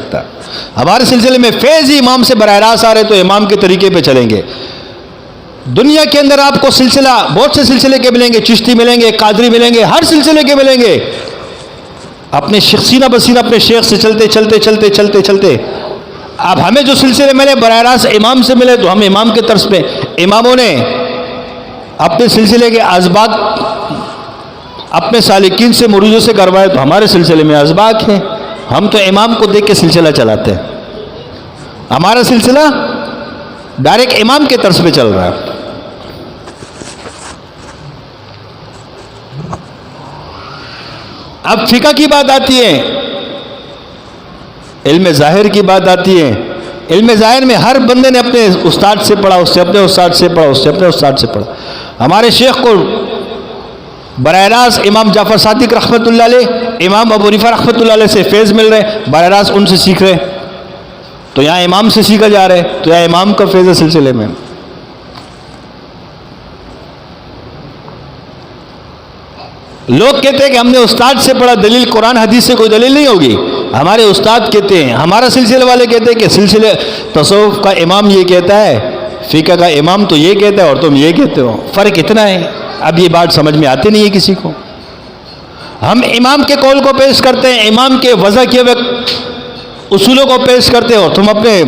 سکتا. ہمارے سلسلے میں فیض ہی امام سے براہ راست آ رہے تو امام کے طریقے پہ چلیں گے. دنیا کے اندر آپ کو سلسلہ بہت سے سلسلے کے ملیں گے، چشتی ملیں گے، قادری ملیں گے، ہر سلسلے کے ملیں گے. اپنے سینہ بسینہ اپنے شیخ سے چلتے چلتے چلتے چلتے چلتے اب ہمیں جو سلسلے ملے براہ راست امام سے ملے تو ہم امام کے طرز پہ. اماموں نے اپنے سلسلے کے اسباق اپنے سالکین سے مریدوں سے کروائے تو ہمارے سلسلے میں اسباق ہیں. ہم تو امام کو دیکھ کے سلسلہ چلاتے ہیں. ہمارا سلسلہ ڈائریکٹ امام کے طرز پہ چل رہا ہے. اب فقہ کی بات آتی ہے، علم ظاہر کی بات آتی ہے. علم ظاہر میں ہر بندے نے اپنے استاد سے پڑھا، اس سے اپنے استاد سے پڑھا، اس سے اپنے استاد سے پڑھا. ہمارے شیخ کو براہ راست امام جعفر صادق رحمۃ اللہ علیہ، امام ابو حنیفہ رحمۃ اللہ علیہ سے فیض مل رہے، براہ راست ان سے سیکھ رہے. تو یہاں امام سے سیکھا جا رہا ہے تو یہاں امام کا فیض ہے سلسلے میں. لوگ کہتے ہیں کہ ہم نے استاد سے پڑھا، دلیل قرآن حدیث سے کوئی دلیل نہیں ہوگی. ہمارے استاد کہتے ہیں، ہمارا سلسلے والے کہتے ہیں کہ سلسلے تصوف کا امام یہ کہتا ہے، فقہ کا امام تو یہ کہتا ہے اور تم یہ کہتے ہو. فرق اتنا ہے. اب یہ بات سمجھ میں آتی نہیں ہے کسی کو. ہم امام کے قول کو پیش کرتے ہیں، امام کے وضع کیے ہوئے اصولوں کو پیش کرتے ہو، تم اپنے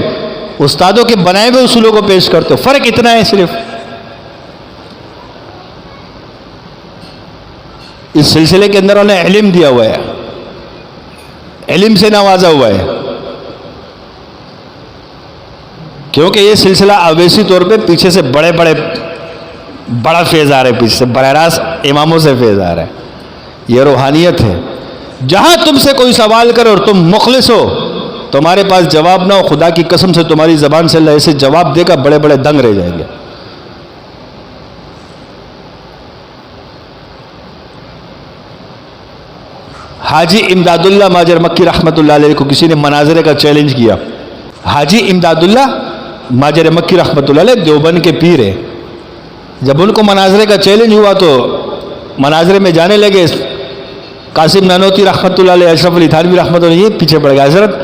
استادوں کے بنائے ہوئے اصولوں کو پیش کرتے ہو. فرق اتنا ہے صرف. اس سلسلے کے اندر انہیں علم دیا ہوا ہے، علم سے نوازا ہوا ہے. کیونکہ یہ سلسلہ اویسی طور پہ پیچھے سے بڑا فیض آ رہا ہے، پیچھے سے براہ راست اماموں سے فیض آ رہا ہے. یہ روحانیت ہے. جہاں تم سے کوئی سوال کرے اور تم مخلص ہو، تمہارے پاس جواب نہ ہو، خدا کی قسم سے تمہاری زبان سے اللہ ایسے جواب دے گا بڑے بڑے دنگ رہ جائیں گے. حاجی امداد اللہ ماجر مکی رحمۃ اللہ علیہ کو کسی نے مناظرے کا چیلنج کیا. حاجی امداد اللہ ماجر مکی رحمۃ اللہ علیہ دیوبند کے پیر ہیں. جب ان کو مناظرے کا چیلنج ہوا تو مناظرے میں جانے لگے. قاسم نانوتی رحمۃ اللہ علیہ، اشرف علی تھانوی رحمۃ اللہ علیہ پیچھے پڑ گئے. حضرت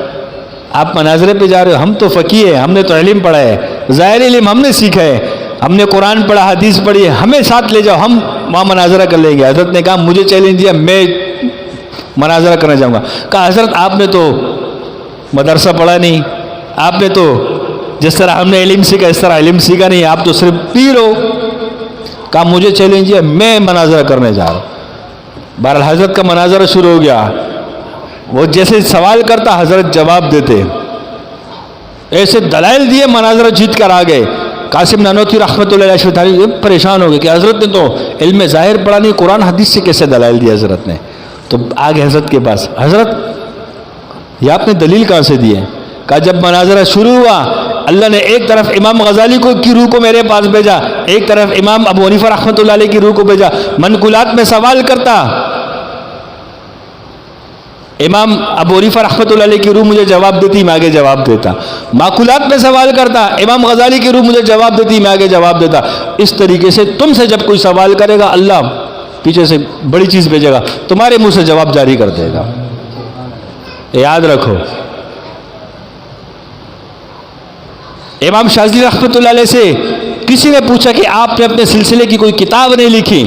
آپ مناظرے پہ جا رہے ہو، ہم تو فقیہ ہیں، ہم نے تو علم پڑھا ہے، ظاہر علم ہم نے سیکھا ہے، ہم نے قرآن پڑھا، حدیث پڑھی ہے، ہمیں ساتھ لے جاؤ، ہم وہاں مناظرہ کر لیں گے. حضرت نے کہا مجھے چیلنج دیا، میں مناظرہ کرنا چاہوں گا. کہا حضرت آپ نے تو مدرسہ پڑھا نہیں، آپ نے تو جس طرح ہم نے علم سیکھا اس طرح علم سیکھا نہیں، آپ تو صرف پیر ہو. کہا مجھے چیلنج دیا، میں مناظرہ کرنے جا رہا ہوں. بہرحال حضرت کا مناظرہ شروع ہو گیا. وہ جیسے سوال کرتا حضرت جواب دیتے، ایسے دلائل دیے، مناظرہ جیت کر آ گئے. قاسم نانوتی رحمۃ اللہ علیہ پریشان ہو گئے کہ حضرت نے تو علم ظاہر پڑھا نہیں، قرآن حدیث سے کیسے دلائل دیا حضرت نے. تو آگے حضرت کے پاس، حضرت یہ آپ نے دلیل کہاں سے دی ہے؟ کہا جب مناظرہ شروع ہوا اللہ نے ایک طرف امام غزالی کی روح کو میرے پاس بھیجا، ایک طرف امام ابو حنیفہ رحمۃ اللہ علیہ کی روح کو بھیجا. منقولات میں سوال کرتا، امام ابو حنیفہ رحمۃ اللہ علیہ کی روح مجھے جواب دیتی، میں آگے جواب دیتا. معقولات میں سوال کرتا، امام غزالی کی روح مجھے جواب دیتی، میں آگے جواب دیتا. اس طریقے سے تم سے جب کوئی سوال کرے گا اللہ پیچھے سے بڑی چیز بھیجے گا، تمہارے منہ سے جواب جاری کر دے گا. یاد رکھو. امام شاذلی رحمۃ اللہ علیہ سے کسی نے پوچھا کہ آپ نے اپنے سلسلے کی کوئی کتاب نہیں لکھی؟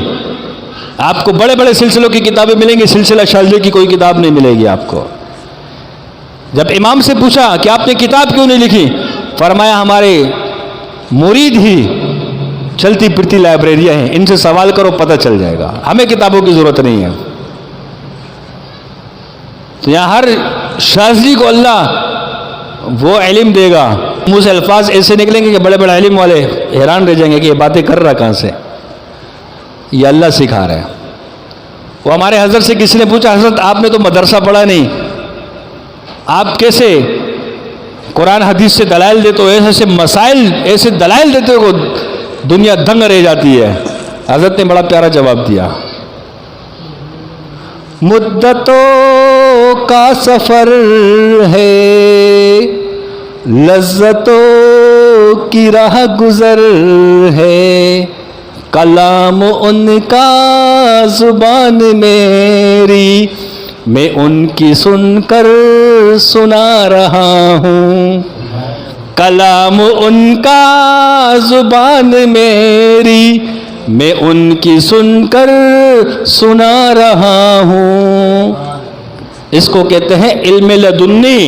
آپ کو بڑے بڑے سلسلوں کی کتابیں ملیں گی، سلسلہ شاذلی کی کوئی کتاب نہیں ملے گی آپ کو. جب امام سے پوچھا کہ آپ نے کتاب کیوں نہیں لکھی، فرمایا ہمارے مرید ہی چلتی پھرتی لائبریریاں ہیں، ان سے سوال کرو پتہ چل جائے گا، ہمیں کتابوں کی ضرورت نہیں ہے. تو یہاں ہر شاذلی کو اللہ وہ علم دے گا، منہ سے الفاظ ایسے نکلیں گے کہ بڑے بڑے علم والے حیران رہ جائیں گے کہ یہ باتیں کر رہا کہاں سے. یہ اللہ سکھا رہا ہے. وہ ہمارے حضرت سے کسی نے پوچھا حضرت آپ نے تو مدرسہ پڑھا نہیں، آپ کیسے قرآن حدیث سے دلائل دیتے ہو، ایسے مسائل ایسے دلائل دیتے ہو دنیا دنگ رہ جاتی ہے. حضرت نے بڑا پیارا جواب دیا، مدتوں کا سفر ہے، لذتوں کی راہ گزر ہے، کلام ان کا زبان میری میں ان کی سن کر سنا رہا ہوں، کلام ان کا زبان میری، میں ان کی سن کر سنا رہا ہوں۔ اس کو کہتے ہیں علم لدنی،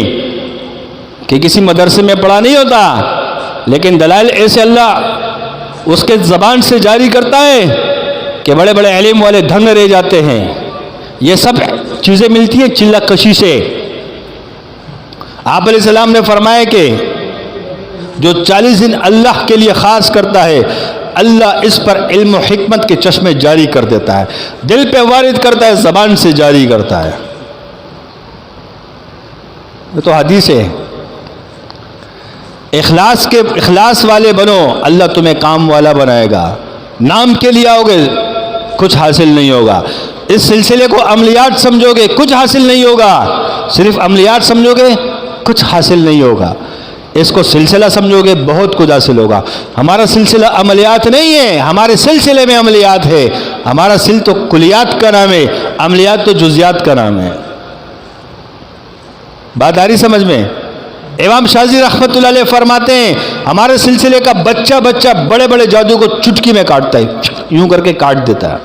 کہ کسی مدرسے میں پڑھا نہیں ہوتا، لیکن دلائل ایسے اللہ اس کے زبان سے جاری کرتا ہے کہ بڑے بڑے علم والے دھنگ رہ جاتے ہیں۔ یہ سب چیزیں ملتی ہیں چلہ کشی سے۔ آپ علیہ السلام نے فرمایا کہ جو 40 دن اللہ کے لیے خاص کرتا ہے، اللہ اس پر علم و حکمت کے چشمے جاری کر دیتا ہے، دل پہ وارد کرتا ہے، زبان سے جاری کرتا ہے۔ یہ تو حدیث ہے۔ اخلاص والے بنو، اللہ تمہیں کام والا بنائے گا۔ نام کے لیے آؤ گے، کچھ حاصل نہیں ہوگا۔ اس سلسلے کو عملیات سمجھو گے، کچھ حاصل نہیں ہوگا۔ صرف عملیات سمجھو گے، کچھ حاصل نہیں ہوگا۔ اس کو سلسلہ سمجھو گے، بہت کچھ حاصل ہوگا۔ ہمارا سلسلہ عملیات نہیں ہے، ہمارے سلسلے میں عملیات ہے۔ ہمارا سل تو کلیات کا نام ہے، عملیات تو جزیات کا نام ہے۔ بات آ رہی سمجھ میں؟ امام شاذلی رحمۃ اللہ علیہ فرماتے ہیں ہمارے سلسلے کا بچہ بڑے بڑے جادو کو چٹکی میں کاٹتا ہے، یوں کر کے کاٹ دیتا ہے۔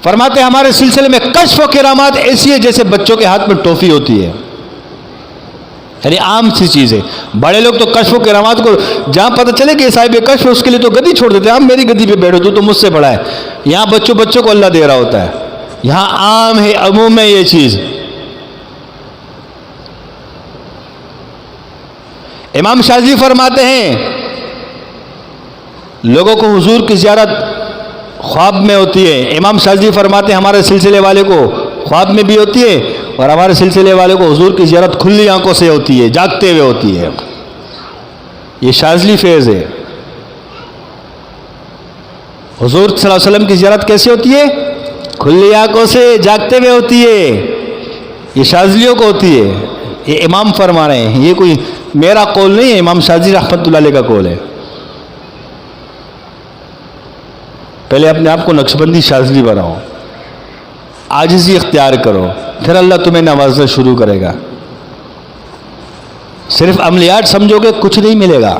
فرماتے ہیں ہمارے سلسلے میں کشف و کرامات ایسی ہے جیسے بچوں کے ہاتھ میں ٹوفی ہوتی ہے، یعنی عام سی چیز ہے۔ بڑے لوگ تو کشف و کرامات کو جہاں پتہ چلے کہ صاحب کشف، اس کے لیے تو گدی چھوڑ دیتے ہیں، ہم میری گدی پہ بیٹھو، تو مجھ سے بڑا ہے۔ یہاں بچوں کو اللہ دے رہا ہوتا ہے، یہاں عام ہے، عموم ہے یہ چیز۔ امام شاذلی فرماتے ہیں لوگوں کو حضور کی زیارت خواب میں ہوتی ہے۔ امام شاذلی فرماتے ہیں ہمارے سلسلے والے کو خواب میں بھی ہوتی ہے، اور ہمارے سلسلے والے کو حضور کی زیارت کھلی آنکھوں سے ہوتی ہے، جاگتے ہوئے ہوتی ہے۔ یہ شاذلی فیض ہے۔ حضور صلی اللہ علیہ وسلم کی زیارت کیسے ہوتی ہے؟ کھلی آنکھوں سے، جاگتے ہوئے ہوتی ہے۔ یہ شاذلیوں کو ہوتی ہے۔ یہ امام فرما رہے ہیں، یہ کوئی میرا قول نہیں ہے، امام شاذلی رحمۃ اللہ علیہ کا قول ہے۔ پہلے اپنے آپ کو نقشبندی شاذلی بناؤ، عاجزی اختیار کرو، پھر اللہ تمہیں نوازنا شروع کرے گا۔ صرف عملیات سمجھو گے، کچھ نہیں ملے گا۔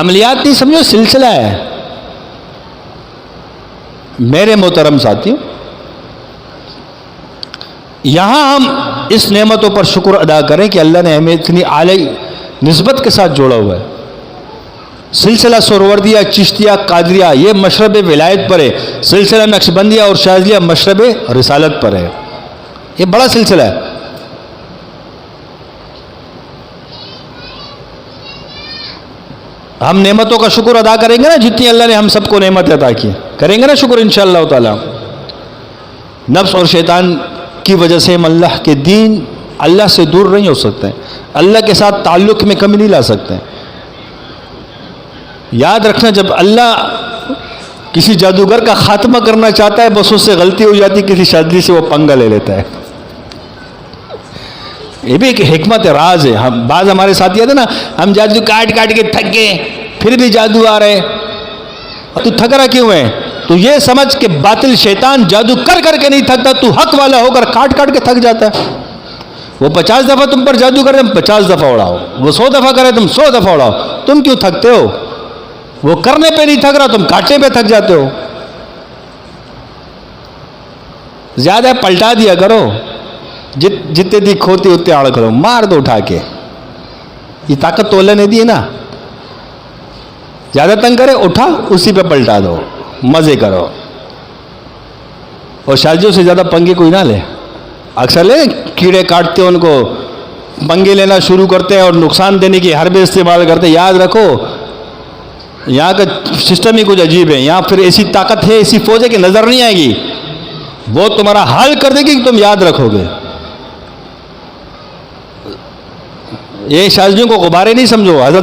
عملیات نہیں سمجھو، سلسلہ ہے۔ میرے محترم ساتھیوں، یہاں ہم اس نعمتوں پر شکر ادا کریں کہ اللہ نے ہمیں اتنی اعلی نسبت کے ساتھ جوڑا ہوا ہے۔ سلسلہ سہروردیہ، چشتیہ، قادریہ یہ مشرب ولایت پر ہے، سلسلہ نقشبندیہ اور شاذلیہ مشرب رسالت پر ہے۔ یہ بڑا سلسلہ ہے۔ ہم نعمتوں کا شکر ادا کریں گے نا، جتنی اللہ نے ہم سب کو نعمت عطا کی، کریں گے نا شکر انشاءاللہ تعالی۔ نفس اور شیطان کی وجہ سے ہم اللہ کے دین، اللہ سے دور نہیں ہو سکتے، اللہ کے ساتھ تعلق میں کمی نہیں لا سکتے۔ یاد رکھنا، جب اللہ کسی جادوگر کا خاتمہ کرنا چاہتا ہے، بس اس سے غلطی ہو جاتی، کسی شاذلی سے وہ پنگا لے لیتا ہے۔ یہ بھی ایک حکمت راز ہے۔ ہم بعض ہمارے ساتھی آتے نا، ہم جادو کاٹ کے تھک گئے، پھر بھی جادو آ رہے، تو تھک رہا کیوں ہے؟ تو یہ سمجھ کہ باطل شیطان جادو کر کے نہیں تھکتا، تو حق والا ہو کر کاٹ کے تھک جاتا ہے۔ وہ 50 دفعہ تم پر جادو کرے، تم 50 دفعہ اڑاؤ، وہ 100 دفعہ کرے، تم 100 دفعہ اڑاؤ، تم کیوں تھکتے ہو؟ وہ کرنے پہ نہیں تھک رہا، تم کاٹنے پہ تھک جاتے ہو۔ زیادہ پلٹا دیا کرو، جتنے دی کھوتی اتنے آڑ کرو، مار دو اٹھا کے۔ یہ طاقت تو اللہ نے دی ہے نا، زیادہ تنگ کرے اٹھا اسی پہ پلٹا دو، مزے کرو۔ اور شاذلیوں سے زیادہ پنگے کوئی نہ لے۔ اکثر لے کیڑے کاٹتے ان کو پنگے لینا شروع کرتے ہیں اور نقصان دینے کی حربے استعمال کرتے ہیں۔ یاد رکھو یہاں کا سسٹم ہی کچھ عجیب ہے، یہاں پھر ایسی طاقت ہے، ایسی فوج ہے کہ نظر نہیں آئے گی، وہ تمہارا حال کر دے گی کہ تم یاد رکھو گے۔ یہ شاذلیوں کو غبارے نہیں سمجھو، حضرت